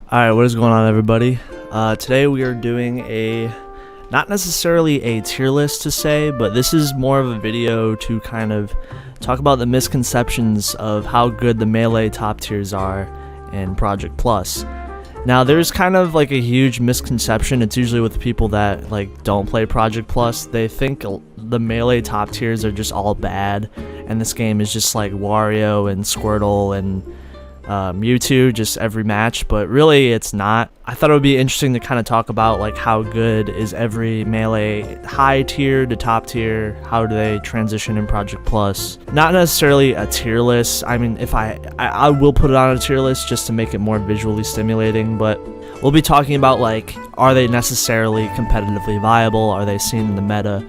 Alright, what is going on, everybody? Today we are doing not necessarily a tier list to say, but this is more of a video to kind of talk about the misconceptions of how good the melee top tiers are in Project Plus. Now, there's kind of like a huge misconception. It's usually with people that like don't play Project Plus. They think the melee top tiers are just all bad, and this game is just like Wario and Squirtle and Mewtwo just every match, but really it's not. I thought it would be interesting to kind of talk about like how good is every melee high tier to top tier, how do they transition in Project Plus. Not necessarily a tier list. I mean, if I will put it on a tier list just to make it more visually stimulating, but we'll be talking about like, are they necessarily competitively viable, are they seen in the meta,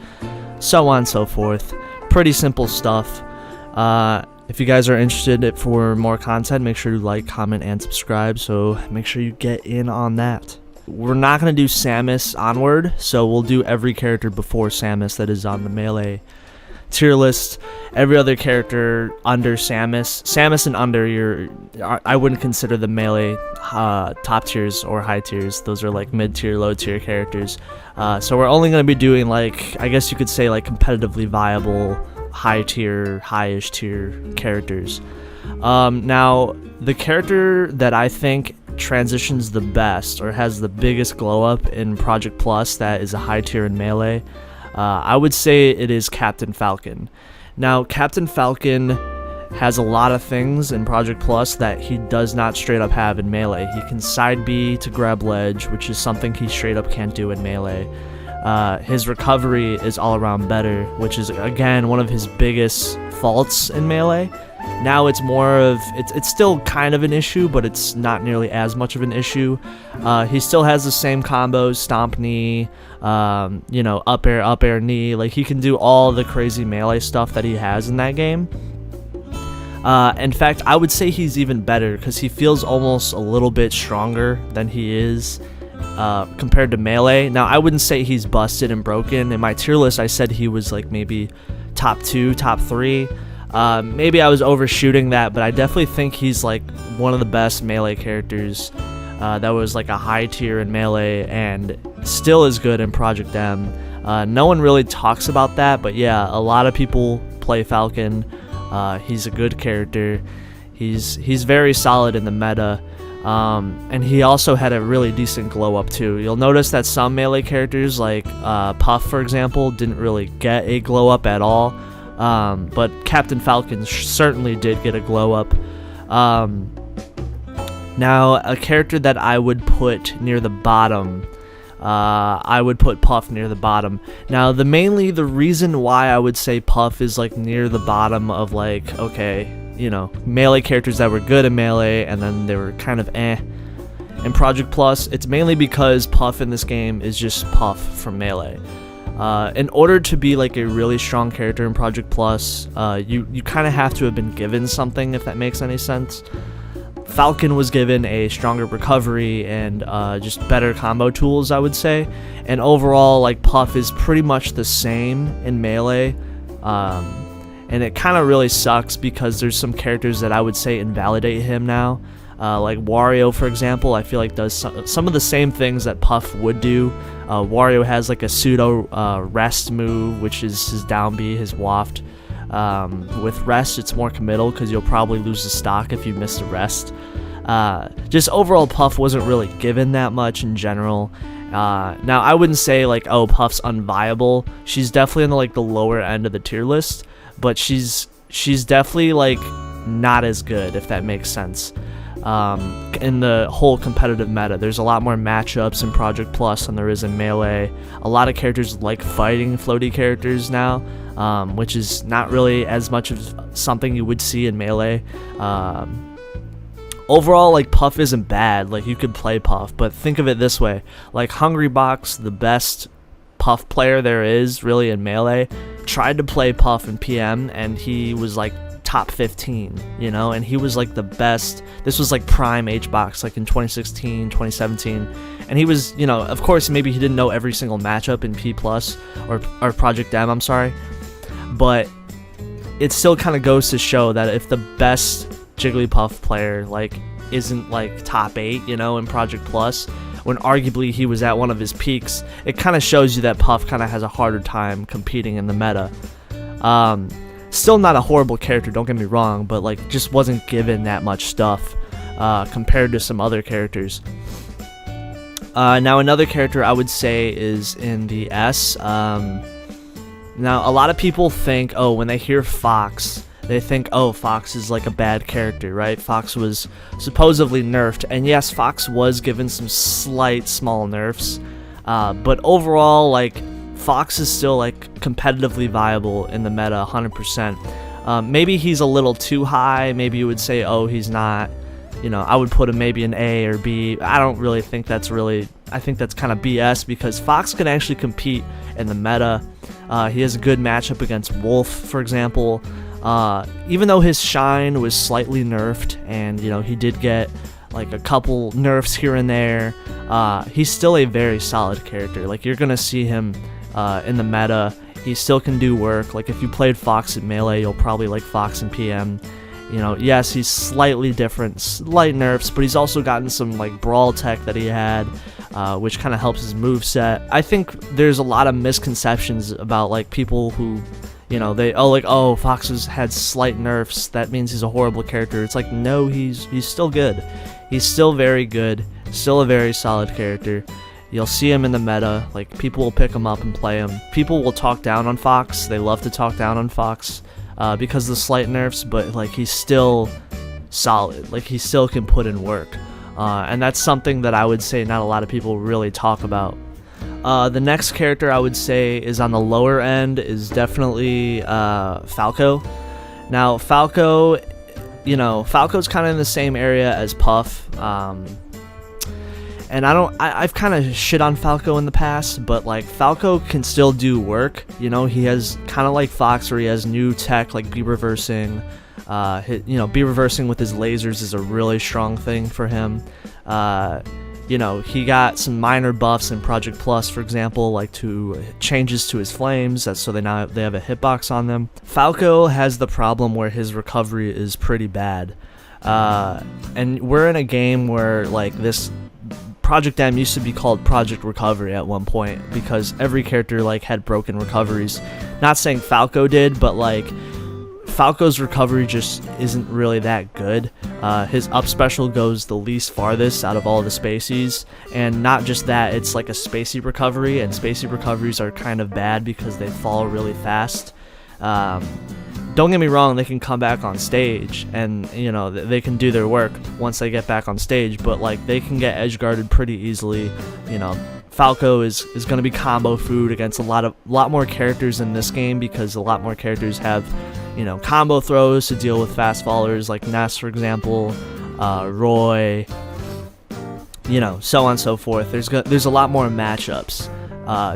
so on and so forth. Pretty simple stuff. If you guys are interested for more content, make sure to like, comment, and subscribe, so make sure you get in on that. We're not going to do Samus onward, so we'll do every character before Samus that is on the melee tier list. Every other character under Samus and under, I wouldn't consider the melee top tiers or high tiers. Those are like mid-tier, low-tier characters. So we're only going to be doing like, I guess you could say like competitively viable high tier, highish tier characters. Now, the character that I think transitions the best or has the biggest glow up in Project Plus that is a high tier in melee, I would say it is Captain Falcon. Now, Captain Falcon has a lot of things in Project Plus that he does not straight up have in melee. He can side B to grab ledge, which is something he straight up can't do in melee. His recovery is all around better, which is again one of his biggest faults in melee. Now it's more of, it's still kind of an issue, but it's not nearly as much of an issue. He still has the same combos, stomp knee, you know, up air knee. Like, he can do all the crazy melee stuff that he has in that game. In fact, I would say he's even better because he feels almost a little bit stronger than he is compared to melee. Now, I wouldn't say he's busted and broken. In my tier list, I said he was like maybe top 2, top 3. Maybe I was overshooting that, but I definitely think he's like one of the best melee characters that was like a high tier in melee and still is good in Project M. No one really talks about that, but yeah, a lot of people play Falcon. He's a good character. He's very solid in the meta. And he also had a really decent glow up too. You'll notice that some melee characters like Puff, for example, didn't really get a glow up at all, but Captain Falcon certainly did get a glow up. Now, a character that I would put near the bottom, I would put Puff near the bottom. Now, the reason why I would say Puff is like near the bottom of like, okay, you know, melee characters that were good in melee and then they were kind of in Project Plus, it's mainly because Puff in this game is just Puff from melee. In order to be like a really strong character in Project Plus, you kind of have to have been given something, if that makes any sense. Falcon was given a stronger recovery and just better combo tools, I would say. And overall, like, Puff is pretty much the same in melee. And it kind of really sucks because there's some characters that I would say invalidate him now. Like Wario, for example, I feel like does some of the same things that Puff would do. Wario has like a pseudo rest move, which is his down B, his waft. With rest, it's more committal because you'll probably lose the stock if you miss the rest. Just overall, Puff wasn't really given that much in general. Now, I wouldn't say like, oh, Puff's unviable. She's definitely in the lower end of the tier list, but she's definitely like not as good, if that makes sense. In the whole competitive meta, there's a lot more matchups in Project Plus than there is in melee. A lot of characters like fighting floaty characters now, which is not really as much of something you would see in melee. Overall, like, Puff isn't bad. Like, you could play Puff, but think of it this way: like, Hungrybox, the best Puff player there is really in melee, tried to play Puff in PM, and he was like top 15, you know, and he was like the best. This was like prime HBox, like in 2016, 2017, and he was, you know, of course, maybe he didn't know every single matchup in P Plus or Project M, I'm sorry, but it still kind of goes to show that if the best Jigglypuff player like isn't like top 8, you know, in Project Plus, when arguably he was at one of his peaks. It kind of shows you that Puff kind of has a harder time competing in the meta. Still not a horrible character, don't get me wrong, but like just wasn't given that much stuff compared to some other characters. Now another character I would say is in the S. Now a lot of people think, oh, when they hear Fox, they think, oh, Fox is like a bad character, right? Fox was supposedly nerfed, and yes, Fox was given some slight small nerfs, but overall, like, Fox is still like competitively viable in the meta 100%. Maybe he's a little too high. Maybe you would say, oh, he's not. You know, I would put him maybe an A or B. I don't really think that's really, I think that's kind of BS, because Fox can actually compete in the meta. He has a good matchup against Wolf, for example. Even though his shine was slightly nerfed, and you know, he did get like a couple nerfs here and there, he's still a very solid character. Like, you're gonna see him in the meta. He still can do work. Like, if you played Fox in Melee, you'll probably like Fox in PM. You know, yes, he's slightly different, slight nerfs, but he's also gotten some like brawl tech that he had, which kind of helps his moveset. I think there's a lot of misconceptions about like people who, you know, oh, Fox has had slight nerfs, that means he's a horrible character. It's like, no, he's still good. He's still very good, still a very solid character. You'll see him in the meta, like, people will pick him up and play him. People will talk down on Fox, they love to talk down on Fox because of the slight nerfs, but like, he's still solid, like, he still can put in work. And that's something that I would say not a lot of people really talk about. The next character I would say is on the lower end is definitely Falco. Now, Falco, you know, Falco's kind of in the same area as Puff. And I've kind of shit on Falco in the past, but like, Falco can still do work. You know, he has kind of like Fox, where he has new tech like B reversing. You know, B reversing with his lasers is a really strong thing for him. You know, he got some minor buffs in Project Plus, for example, like to changes to his flames, so they have a hitbox on them. Falco has the problem where his recovery is pretty bad. And we're in a game where like this Project M used to be called Project Recovery at one point, because every character like had broken recoveries. Not saying Falco did, but like, Falco's recovery just isn't really that good. His up special goes the least farthest out of all the spacies, and not just that, it's like a spacey recovery, and spacey recoveries are kind of bad because they fall really fast. Don't get me wrong, they can come back on stage, and you know, they can do their work once they get back on stage, but like, they can get edge guarded pretty easily. You know, Falco is going to be combo food against a lot more characters in this game, because a lot more characters have, you know, combo throws to deal with fast fallers like Ness, for example, Roy, you know, so on and so forth. There's a lot more matchups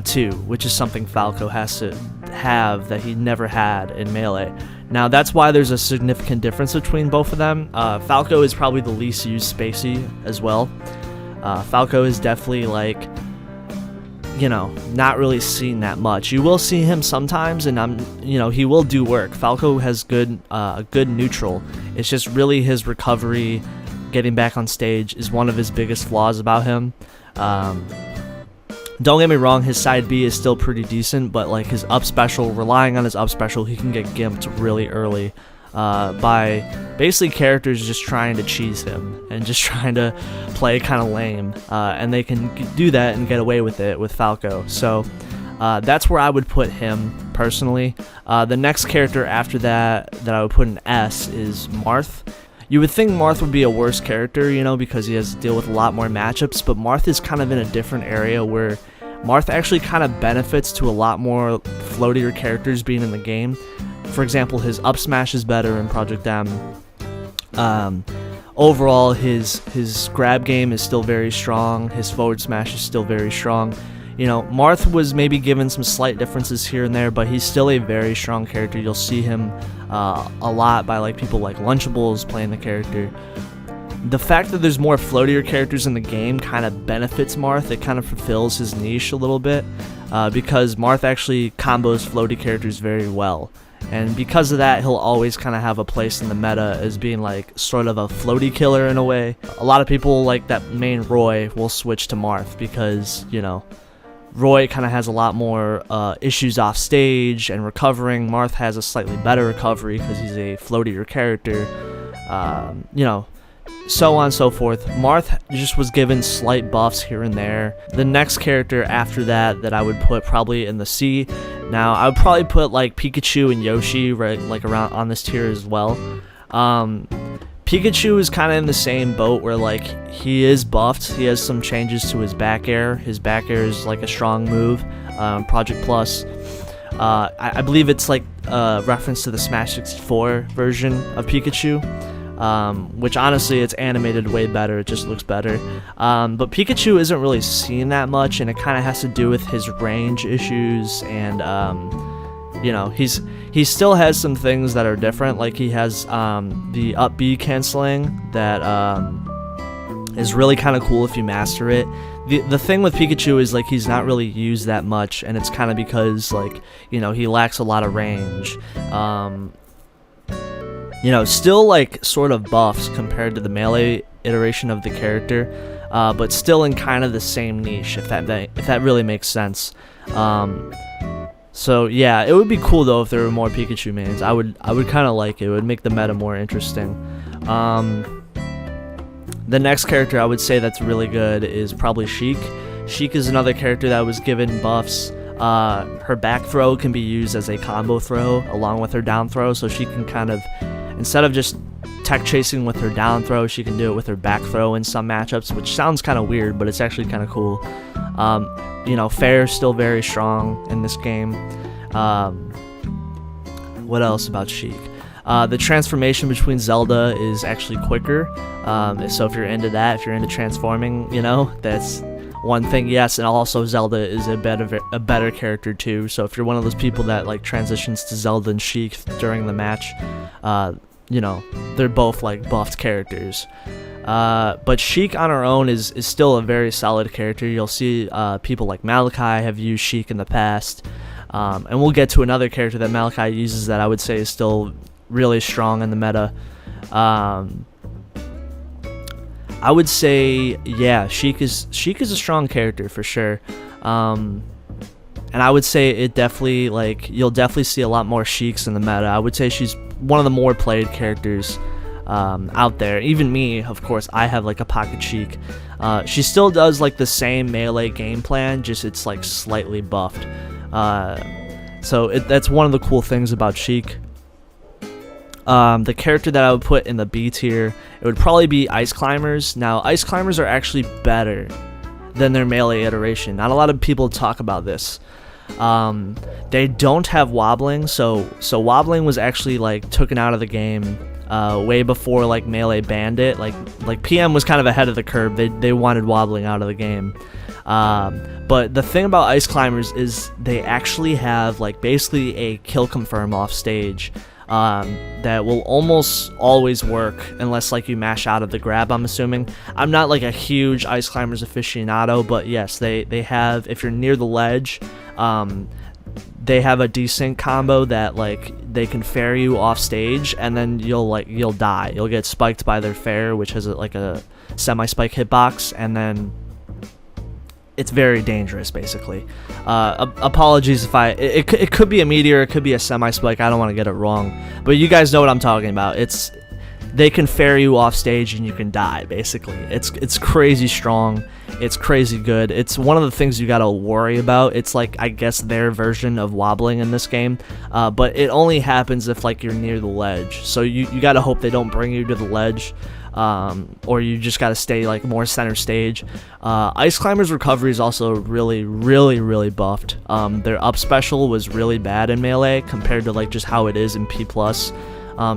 too, which is something Falco has to have that he never had in Melee. Now, that's why there's a significant difference between both of them. Falco is probably the least used spacey as well. Falco is definitely like, you know, not really seen that much. You will see him sometimes, and you know, he will do work. Falco has a good neutral. It's just really his recovery, getting back on stage, is one of his biggest flaws about him. Don't get me wrong, his side B is still pretty decent, but like, his up special, relying on his up special, he can get gimped really early by basically characters just trying to cheese him and just trying to play kind of lame, and they can do that and get away with it with Falco. So that's where I would put him personally. The next character after that I would put in S is Marth. You would think Marth would be a worse character, you know, because he has to deal with a lot more matchups, but Marth is kind of in a different area where Marth actually kind of benefits to a lot more floatier characters being in the game. For example, his up smash is better in Project M. Overall, his grab game is still very strong. His forward smash is still very strong. You know, Marth was maybe given some slight differences here and there, but he's still a very strong character. You'll see him a lot by like people like Lunchables playing the character. The fact that there's more floatier characters in the game kind of benefits Marth. It kind of fulfills his niche a little bit, because Marth actually combos floaty characters very well. and because of that, he'll always kind of have a place in the meta as being like sort of a floaty killer in a way. A lot of people like that main Roy will switch to Marth because, you know, Roy kind of has a lot more issues off stage and recovering. Marth has a slightly better recovery because he's a floatier character. You know, so on and so forth. Marth just was given slight buffs here and there. The next character after that I would put probably in the C. Now, I would probably put like Pikachu and Yoshi right like around on this tier as well. Pikachu is kind of in the same boat where like he is buffed. He has some changes to his back air. His back air is like a strong move. Project Plus. I believe it's like a reference to the Smash 64 version of Pikachu. Which honestly, it's animated way better. It just looks better. But Pikachu isn't really seen that much, and it kind of has to do with his range issues. And you know, he still has some things that are different. Like he has the up B canceling that is really kind of cool if you master it. The thing with Pikachu is like he's not really used that much, and it's kind of because like, you know, he lacks a lot of range. You know, still like sort of buffs compared to the melee iteration of the character, but still in kind of the same niche, if that really makes sense. So yeah, it would be cool though if there were more Pikachu mains. I would kind of like it. It would make the meta more interesting. The next character I would say that's really good is probably Sheik. Sheik is another character that was given buffs. Her back throw can be used as a combo throw along with her down throw, so she can kind of, instead of just tech chasing with her down throw, she can do it with her back throw in some matchups, which sounds kind of weird, but it's actually kind of cool. You know, Fair's still very strong in this game. What else about Sheik? The transformation between Zelda is actually quicker, so if you're into that, if you're into transforming, you know, that's one thing. Yes, and also Zelda is a better character too, so if you're one of those people that like transitions to Zelda and Sheik during the match, you know, they're both like buffed characters. But Sheik on her own is still a very solid character. You'll see people like Malachi have used Sheik in the past, and we'll get to another character that Malachi uses that I would say is still really strong in the meta. I would say, yeah, Sheik is a strong character for sure. And I would say it definitely, like, you'll definitely see a lot more Sheiks in the meta. I would say she's one of the more played characters out there. Even me, of course, I have like a pocket Sheik. She still does like the same melee game plan, just it's like slightly buffed. So that's one of the cool things about Sheik. The character that I would put in the B tier, it would probably be Ice Climbers. Now, Ice Climbers are actually better than their melee iteration. Not a lot of people talk about this. They don't have wobbling, so wobbling was actually like taken out of the game way before like melee banned it. Like PM was kind of ahead of the curve. They wanted wobbling out of the game. But the thing about Ice Climbers is they actually have like basically a kill confirm off stage. That will almost always work unless like you mash out of the grab, I'm assuming. I'm not like a huge Ice Climbers aficionado, but yes, they have, if you're near the ledge, they have a decent combo that like they can fair you off stage, and then you'll die. You'll get spiked by their fair, which has like a semi-spike hitbox, and then it's very dangerous, basically. Apologies if it could be a meteor, it could be a semi-spike, I don't want to get it wrong, but you guys know what I'm talking about. They can fair you off stage and you can die, basically. It's crazy strong, it's crazy good. It's one of the things you gotta worry about. It's like, I guess, their version of wobbling in this game, but it only happens if like you're near the ledge, so you gotta hope they don't bring you to the ledge. Or you just gotta stay like more center stage. Ice Climbers recovery is also really buffed. Their up special was really bad in melee compared to like just how it is in P+.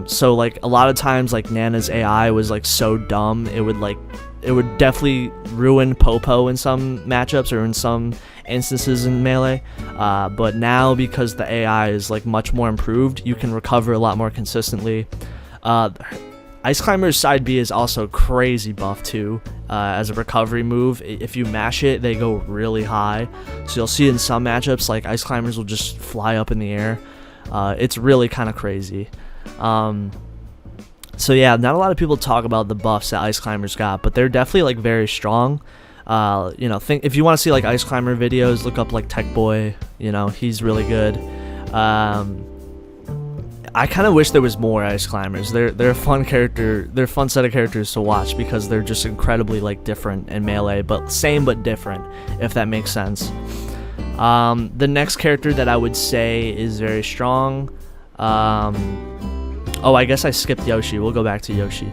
So like a lot of times like Nana's AI was like so dumb, it would definitely ruin Popo in some matchups or in some instances in melee. But now, because the AI is like much more improved, you can recover a lot more consistently. Ice Climbers side B is also crazy buff too, as a recovery move. If you mash it, they go really high. So you'll see in some matchups, like Ice Climbers will just fly up in the air. It's really kind of crazy. So yeah, not a lot of people talk about the buffs that Ice Climbers got, but they're definitely like very strong. You know, if you want to see like Ice Climber videos, look up like Tech Boy. You know, he's really good. I kind of wish there was more Ice Climbers. They're a fun character. They're a fun set of characters to watch because they're just incredibly like different in Melee, but same but different, if that makes sense. The next character that I would say is very strong. Oh, I guess I skipped Yoshi. We'll go back to Yoshi.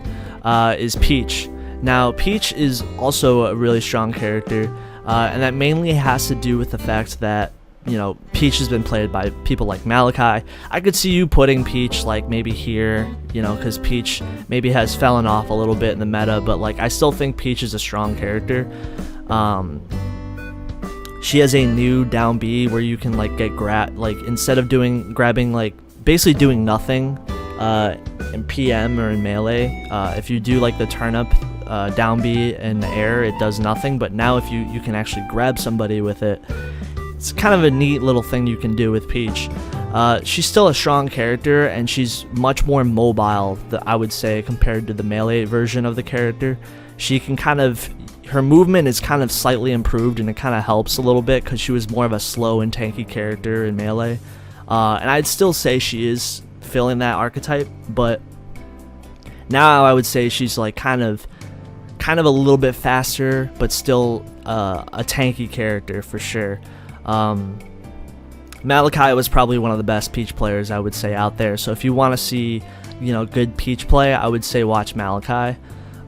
Is Peach. Now, Peach is also a really strong character, and that mainly has to do with the fact that, you know, Peach has been played by people like Malachi. I could see you putting Peach like maybe here, you know, because Peach maybe has fallen off a little bit in the meta, but like I still think Peach is a strong character. She has a new down B where you can like get like instead of grabbing like basically doing nothing in PM or in Melee, if you do like the turnip down B in the air, it does nothing, but now if you can actually grab somebody with it, it's kind of a neat little thing you can do with Peach. She's still a strong character, and she's much more mobile, I would say, compared to the Melee version of the character. She can her movement is kind of slightly improved, and it kind of helps a little bit because she was more of a slow and tanky character in Melee. And I'd still say she is filling that archetype, but now I would say she's like kind of a little bit faster, but still a tanky character for sure. Malachi was probably one of the best Peach players, I would say, out there. So if you want to see, you know, good Peach play, I would say watch Malachi.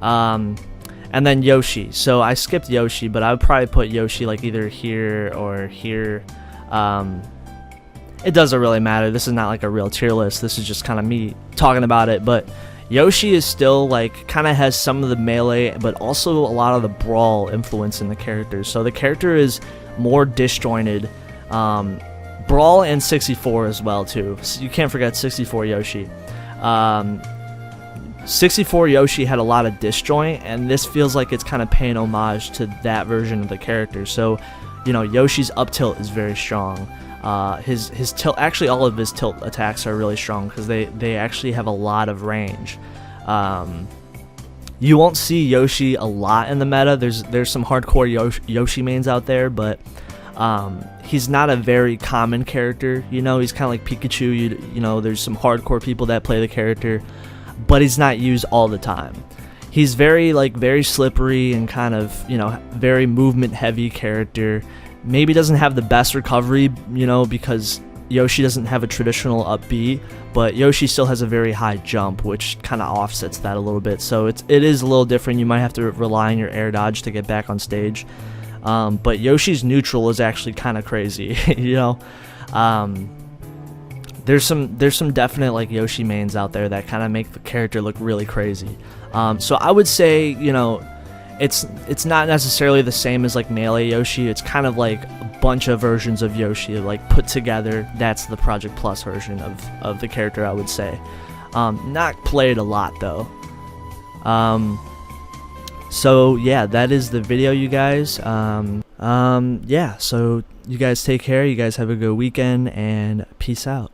And then Yoshi. So I skipped Yoshi, but I would probably put Yoshi like either here or here. It doesn't really matter. This is not like a real tier list. This is just kind of me talking about it. But Yoshi is still like kind of has some of the Melee, but also a lot of the Brawl influence in the character. So the character is more disjointed. Brawl and 64 as well too. So you can't forget 64 Yoshi. 64 Yoshi had a lot of disjoint, and this feels like it's kind of paying homage to that version of the character. So, you know, Yoshi's up tilt is very strong. His tilt, actually all of his tilt attacks are really strong because they actually have a lot of range. You won't see Yoshi a lot in the meta. There's some hardcore Yoshi mains out there, but he's not a very common character. You know, he's kind of like Pikachu. You know, there's some hardcore people that play the character, but he's not used all the time. He's very slippery and kind of, you know, very movement heavy character. Maybe doesn't have the best recovery, you know, because Yoshi doesn't have a traditional up B, but Yoshi still has a very high jump, which kind of offsets that a little bit. So it is a little different. You might have to rely on your air dodge to get back on stage. But Yoshi's neutral is actually kind of crazy, you know. There's some definite like Yoshi mains out there that kind of make the character look really crazy. So I would say, you know, it's not necessarily the same as like Melee Yoshi. It's kind of like a bunch of versions of Yoshi like put together. That's the Project Plus version of the character, I would say. Not played a lot though. So yeah, that is the video, you guys. Yeah, so you guys take care. You guys have a good weekend, and peace out.